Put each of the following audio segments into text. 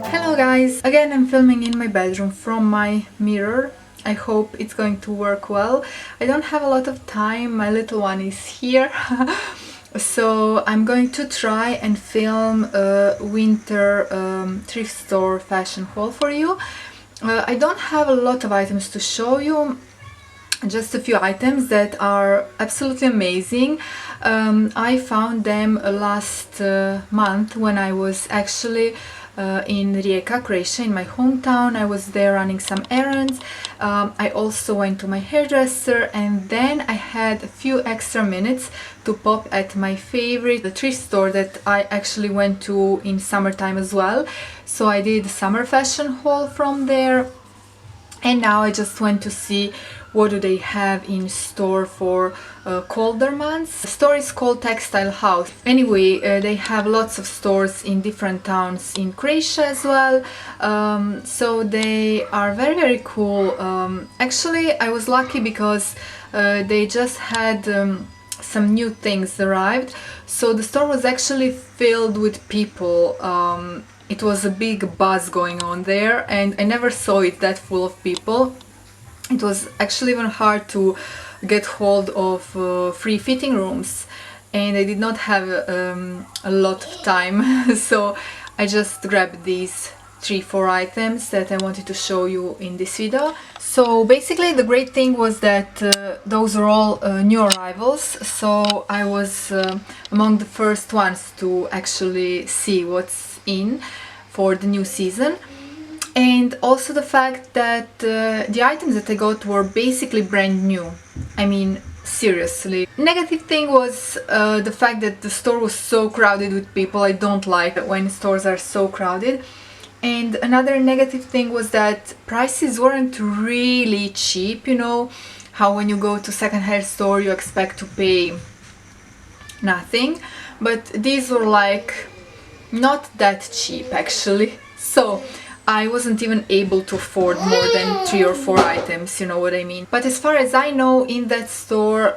Hello guys! Again, I'm filming in my bedroom from my mirror. I hope it's going to work well. I don't have a lot of time, my little one is here. So I'm going to try and film a winter thrift store fashion haul for you. I don't have a lot of items to show you, just a few items that are absolutely amazing. I found them last month when I was actually in Rijeka, Croatia, in my hometown. I was there running some errands. I also went to my hairdresser, and then I had a few extra minutes to pop at my favorite, the thrift store that I actually went to in summertime as well. So I did a summer fashion haul from there, and now I just went to see what do they have in store for colder months. The store is called Textile House. Anyway, they have lots of stores in different towns in Croatia as well. So they are very cool. Actually, I was lucky because they just had some new things arrived. So the store was actually filled with people. It was a big buzz going on there, and I never saw it that full of people. It was actually even hard to get hold of free fitting rooms, and I did not have a lot of time. So I just grabbed these 3-4 items that I wanted to show you in this video. So basically the great thing was that those are all new arrivals, so I was among the first ones to actually see what's in for the new season. And also the fact that the items that I got were basically brand new. I mean, seriously. Negative thing was the fact that the store was so crowded with people. I don't like it when stores are so crowded. And another negative thing was that prices weren't really cheap. You know how when you go to second-hand store you expect to pay nothing, but these were like not that cheap actually. So I wasn't even able to afford more than 3 or 4 items, you know what I mean. But as far as I know, in that store,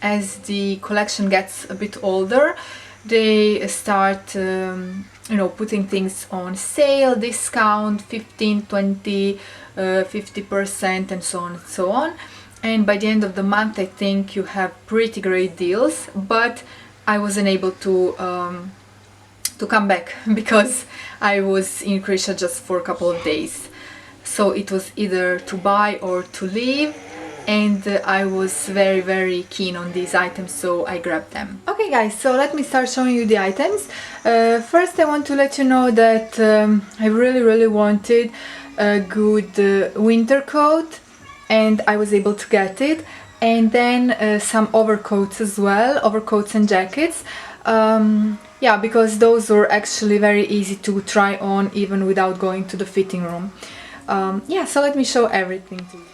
as the collection gets a bit older, they start, you know, putting things on sale, discount, 15, 20, 50% and so on and so on. And by the end of the month, I think you have pretty great deals, but I wasn't able to come back because I was in Croatia just for a couple of days. So it was either to buy or to leave, and I was very keen on these items, so I grabbed them. Okay guys, so let me start showing you the items. First I want to let you know that I really wanted a good winter coat, and I was able to get it. And then some overcoats as well, overcoats and jackets. Yeah, because those were actually very easy to try on even without going to the fitting room. Yeah, so let me show everything to you.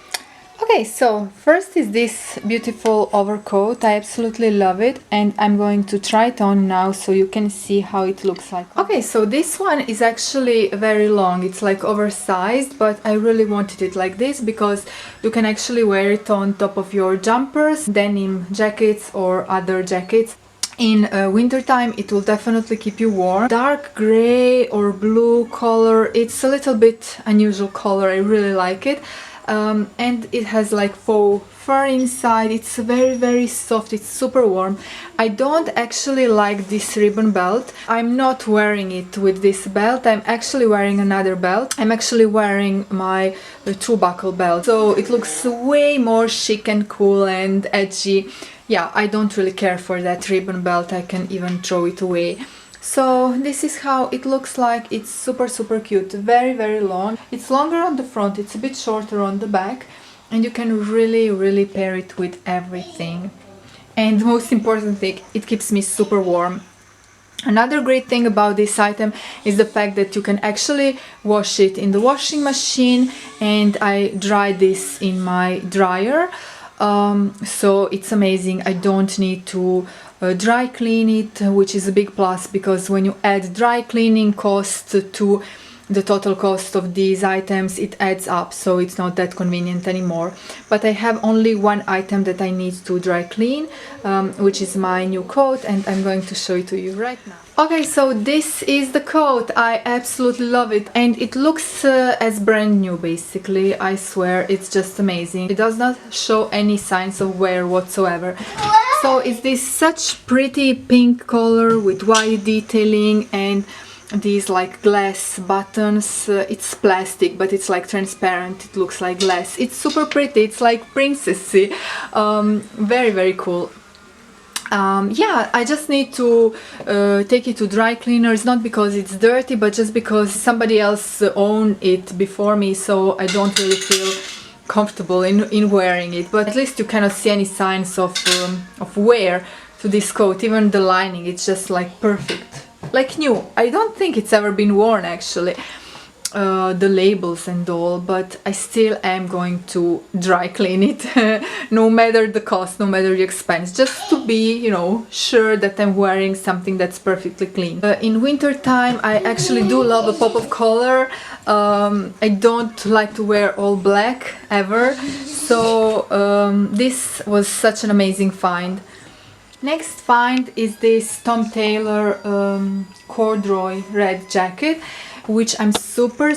Okay, so first is this beautiful overcoat. I absolutely love it, and I'm going to try it on now so you can see how it looks like. Okay, so this one is actually very long. It's like oversized, but I really wanted it like this because you can actually wear it on top of your jumpers, denim jackets or other jackets. In winter time it will definitely keep you warm. Dark gray or blue color, it's a little bit unusual color, I really like it. And it has like faux fur inside. It's very soft, it's super warm. I don't actually like this ribbon belt. I'm not wearing it with this belt, I'm actually wearing another belt. I'm actually wearing my true buckle belt, so it looks way more chic and cool and edgy. Yeah, I don't really care for that ribbon belt, I can even throw it away. So this is how it looks like. It's super cute, very long. It's longer on the front, it's a bit shorter on the back, and you can really pair it with everything. And the most important thing, it keeps me super warm. Another great thing about this item is the fact that you can actually wash it in the washing machine, and I dried this in my dryer. So it's amazing. I don't need to dry clean it, which is a big plus, because when you add dry cleaning costs to the total cost of these items, it adds up, so it's not that convenient anymore. But I have only one item that I need to dry clean, which is my new coat, and I'm going to show it to you right now. Okay, so this is the coat. I absolutely love it, and it looks as brand new basically. I swear, it's just amazing. It does not show any signs of wear whatsoever. So it's this such pretty pink color with white detailing and these like glass buttons. It's plastic, but it's like transparent. It looks like glass. It's super pretty. It's like princessy. Very, very cool. Yeah, I just need to take it to dry cleaners, not because it's dirty, but just because somebody else owned it before me, so I don't really feel comfortable in wearing it. But at least you cannot see any signs of wear to this coat. Even the lining, it's just like perfect, like new. I don't think it's ever been worn actually. The labels and all, but I still am going to dry clean it no matter the cost, no matter the expense, just to be, you know, sure that I'm wearing something that's perfectly clean. In winter time I actually do love a pop of color. I don't like to wear all black ever, so this was such an amazing find. Next find is this Tom Taylor corduroy red jacket, which I'm super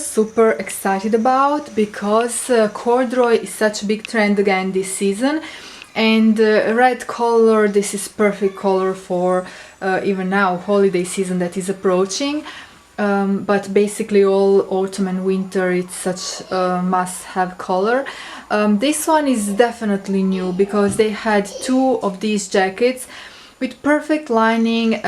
excited about, because corduroy is such a big trend again this season, and red color, this is perfect color for even now holiday season that is approaching. But basically all autumn and winter, it's such a must-have color. This one is definitely new, because they had two of these jackets with perfect lining.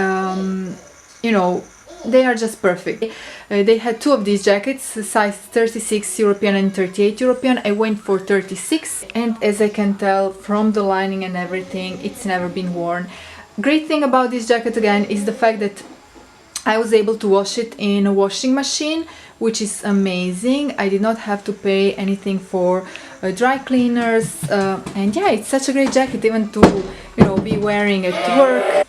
You know, they are just perfect. They had two of these jackets, size 36 European and 38 European. I went for 36, and as I can tell from the lining and everything, it's never been worn. Great thing about this jacket again is the fact that I was able to wash it in a washing machine, which is amazing. I did not have to pay anything for dry cleaners, and yeah, it's such a great jacket even to, you know, be wearing at work,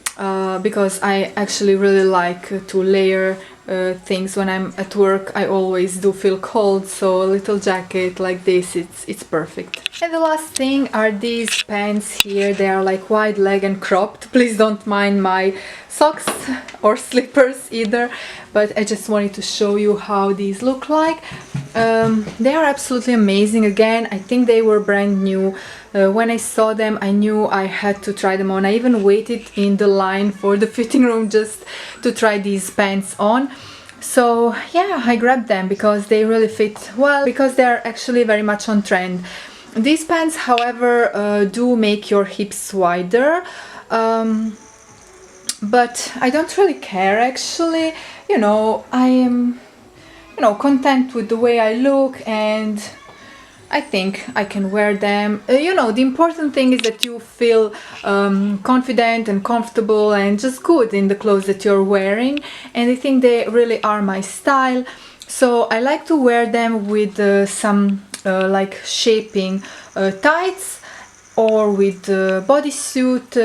because I actually really like to layer things when I'm at work. I always do feel cold, so a little jacket like this, it's perfect. And the last thing are these pants here. They are like wide leg and cropped. Please don't mind my socks or slippers either, but I just wanted to show you how these look like. They are absolutely amazing. Again, I think they were brand new. When I saw them, I knew I had to try them on. I even waited in the line for the fitting room just to try these pants on. So yeah, I grabbed them because they really fit well, because they are actually very much on trend. These pants, however, do make your hips wider, but I don't really care actually. You know, I am, you know, content with the way I look, and I think I can wear them. You know, the important thing is that you feel confident and comfortable and just good in the clothes that you're wearing, and I think they really are my style. So I like to wear them with some like shaping tights, or with bodysuit,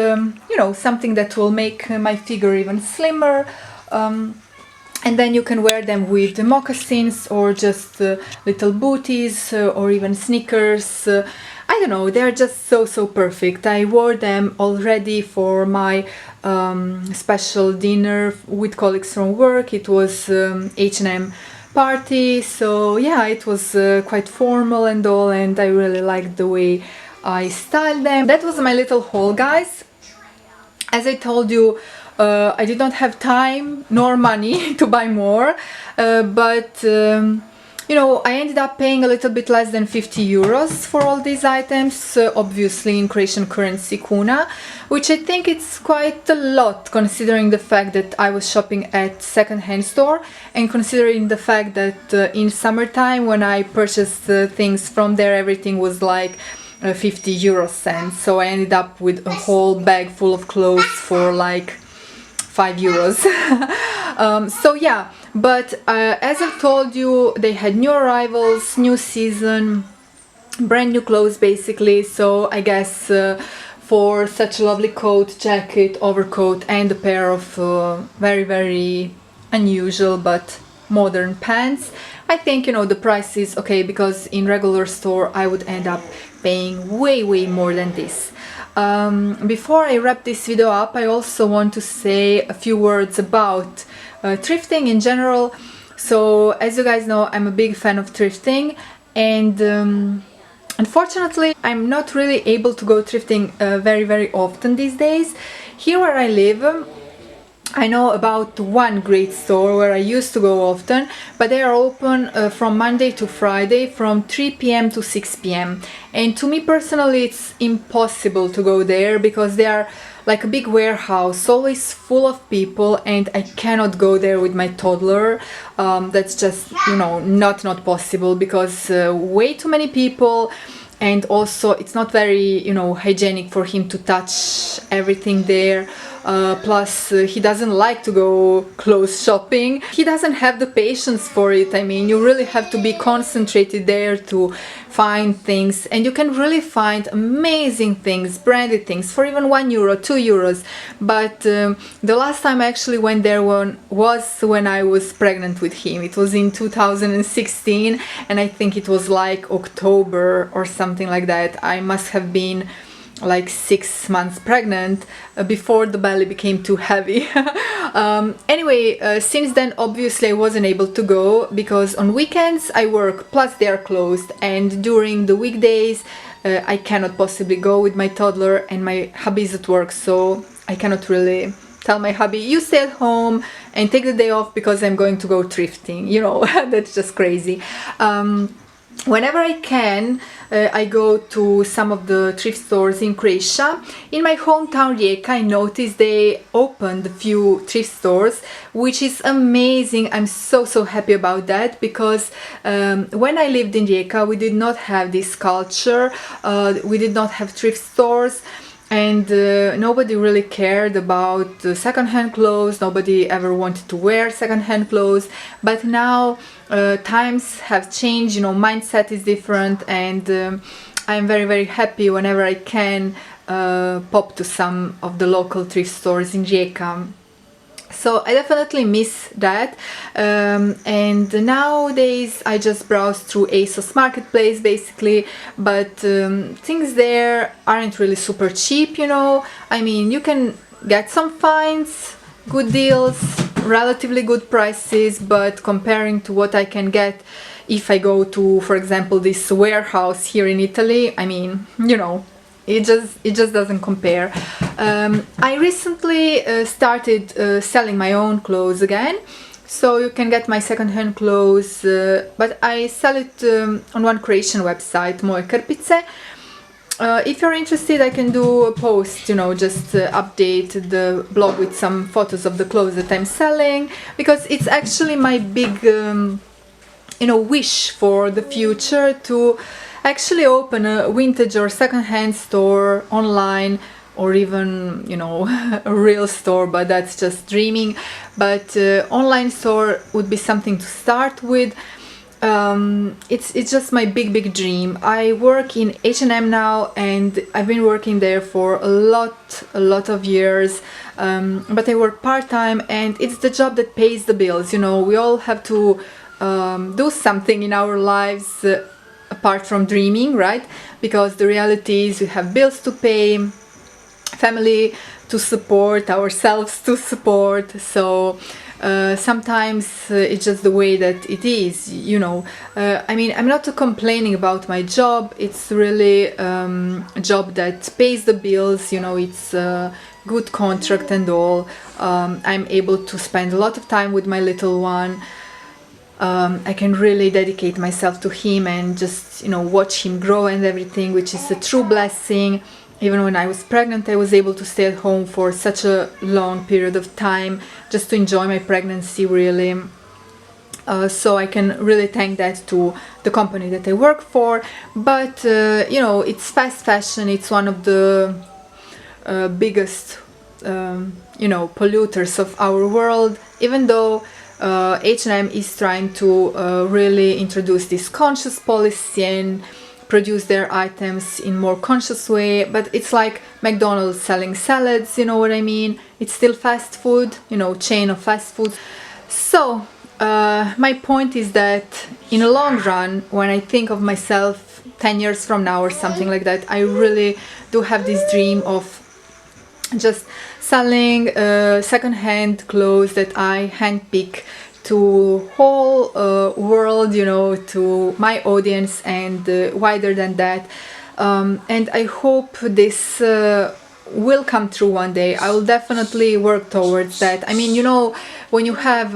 you know, something that will make my figure even slimmer. And then you can wear them with moccasins, or just little booties, or even sneakers. I don't know, they're just so perfect. I wore them already for my special dinner with colleagues from work. It was H&M party, so yeah, it was quite formal and all, and I really liked the way I styled them. That was my little haul, guys. As I told you, I did not have time nor money to buy more, but you know, I ended up paying a little bit less than 50 euros for all these items, obviously in Croatian currency kuna, which I think it's quite a lot considering the fact that I was shopping at second-hand store, and considering the fact that in summertime when I purchased things from there, everything was like 50 euro cents, so I ended up with a whole bag full of clothes for like 5 euros. So yeah, but as I've told you, they had new arrivals, new season, brand new clothes basically, so I guess for such a lovely coat, jacket, overcoat, and a pair of very unusual but modern pants. I think, you know, the price is okay, because in regular store I would end up paying way more than this. Before I wrap this video up, I also want to say a few words about thrifting in general. So as you guys know, I'm a big fan of thrifting, and unfortunately I'm not really able to go thrifting very often these days. Here where I live, I know about one great store where I used to go often, but they are open from Monday to Friday from 3 p.m. to 6 p.m. And to me personally, it's impossible to go there because they are like a big warehouse, always full of people, and I cannot go there with my toddler. That's just, you know, not possible, because way too many people, and also it's not very, you know, hygienic for him to touch everything there. Plus he doesn't like to go clothes shopping. He doesn't have the patience for it. I mean, you really have to be concentrated there to find things, and you can really find amazing things, branded things for even €1, €2. But the last time I actually went there was when I was pregnant with him. It was in 2016, and I think it was like October or something like that. I must have been like 6 months pregnant before the belly became too heavy. Anyway, since then obviously I wasn't able to go, because on weekends I work, plus they are closed, and during the weekdays I cannot possibly go with my toddler, and my hubby is at work, so I cannot really tell my hubby, you stay at home and take the day off because I'm going to go thrifting, you know. That's just crazy. Whenever I can, I go to some of the thrift stores in Croatia. In my hometown Rijeka, I noticed they opened a few thrift stores, which is amazing. I'm so happy about that, because when I lived in Rijeka, we did not have this culture. We did not have thrift stores, and nobody really cared about second-hand clothes. Nobody ever wanted to wear second-hand clothes. But now times have changed, you know, mindset is different, and I'm very happy whenever I can pop to some of the local thrift stores in Rijeka. So I definitely miss that, and nowadays I just browse through ASOS Marketplace basically, but things there aren't really super cheap, you know. I mean, you can get some finds, good deals, relatively good prices, but comparing to what I can get if I go to, for example, this warehouse here in Italy, I mean, you know, it just doesn't compare. I recently started selling my own clothes again, so you can get my second-hand clothes, but I sell it on one Croatian website, Moje Krpice. If you're interested, I can do a post, you know, just update the blog with some photos of the clothes that I'm selling, because it's actually my big, you know, wish for the future to actually open a vintage or second-hand store online, or even, you know, a real store, but that's just dreaming. But online store would be something to start with. It's just my big dream. I work in H&M now, and I've been working there for a lot of years, but I work part-time, and it's the job that pays the bills. You know, we all have to do something in our lives apart from dreaming, right? Because the reality is we have bills to pay, family to support, ourselves to support. So sometimes it's just the way that it is, you know. I mean, I'm not complaining about my job. It's really a job that pays the bills, you know. It's a good contract and all. I'm able to spend a lot of time with my little one. I can really dedicate myself to him and just, you know, watch him grow and everything, which is a true blessing. Even when I was pregnant, I was able to stay at home for such a long period of time just to enjoy my pregnancy, really. So I can really thank that to the company that I work for. But you know, it's fast fashion. It's one of the biggest you know, polluters of our world, even though H&M is trying to really introduce this conscious policy and produce their items in more conscious way, but it's like McDonald's selling salads, you know what I mean? It's still fast food, you know, chain of fast food. So my point is that in the long run, when I think of myself 10 years from now or something like that, I really do have this dream of just selling second-hand clothes that I handpick to whole world, you know, to my audience and wider than that. And I hope this will come true one day. I will definitely work towards that. I mean, you know, when you have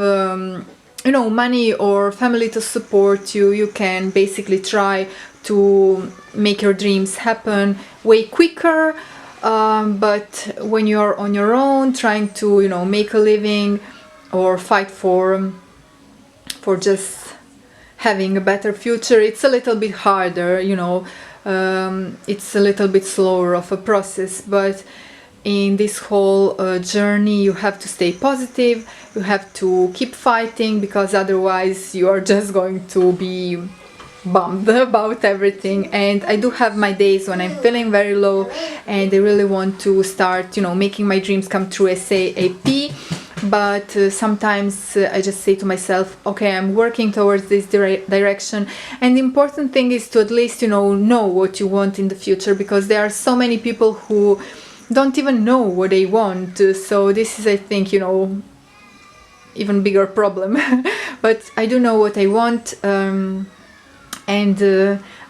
you know, money or family to support you, you can basically try to make your dreams happen way quicker. But when you're on your own, trying to, you know, make a living or fight for just having a better future, it's a little bit harder, you know. It's a little bit slower of a process, but in this whole journey you have to stay positive, you have to keep fighting, because otherwise you are just going to be bummed about everything. And I do have my days when I'm feeling very low and I really want to start, you know, making my dreams come true ASAP. But sometimes I just say to myself, okay, I'm working towards this direction. And the important thing is to at least, you know what you want in the future, because there are so many people who don't even know what they want. So this is, I think, you know, even bigger problem. But I do know what I want, and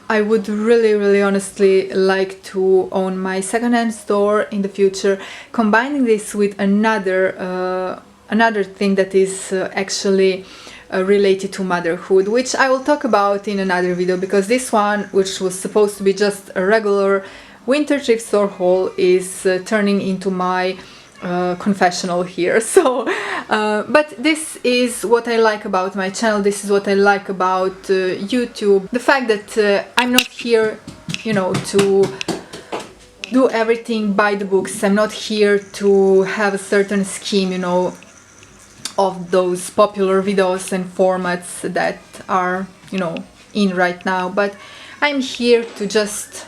I would really honestly like to own my second-hand store in the future, combining this with another thing that is actually related to motherhood, which I will talk about in another video, because this one, which was supposed to be just a regular winter thrift store haul, is turning into my confessional here. So but this is what I like about my channel, this is what I like about YouTube, the fact that I'm not here, you know, to do everything by the books. I'm not here to have a certain scheme, you know, of those popular videos and formats that are, you know, in right now, but I'm here to just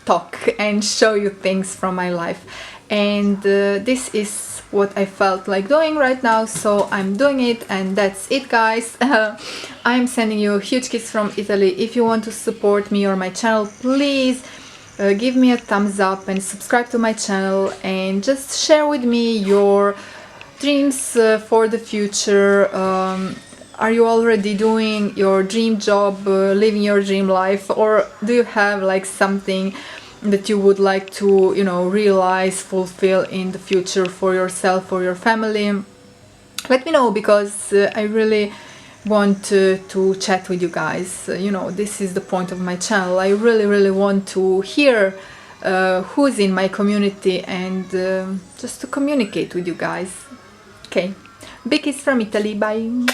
talk and show you things from my life. And this is what I felt like doing right now, so I'm doing it, and that's it, guys. I'm sending you a huge kiss from Italy. If you want to support me or my channel, please give me a thumbs up and subscribe to my channel, and just share with me your dreams for the future. Are you already doing your dream job, living your dream life, or do you have like something that you would like to, you know, realize, fulfill in the future for yourself or your family? Let me know, because I really want to chat with you guys. You know, this is the point of my channel. I really want to hear who's in my community, and just to communicate with you guys. Okay, big kiss from Italy, bye!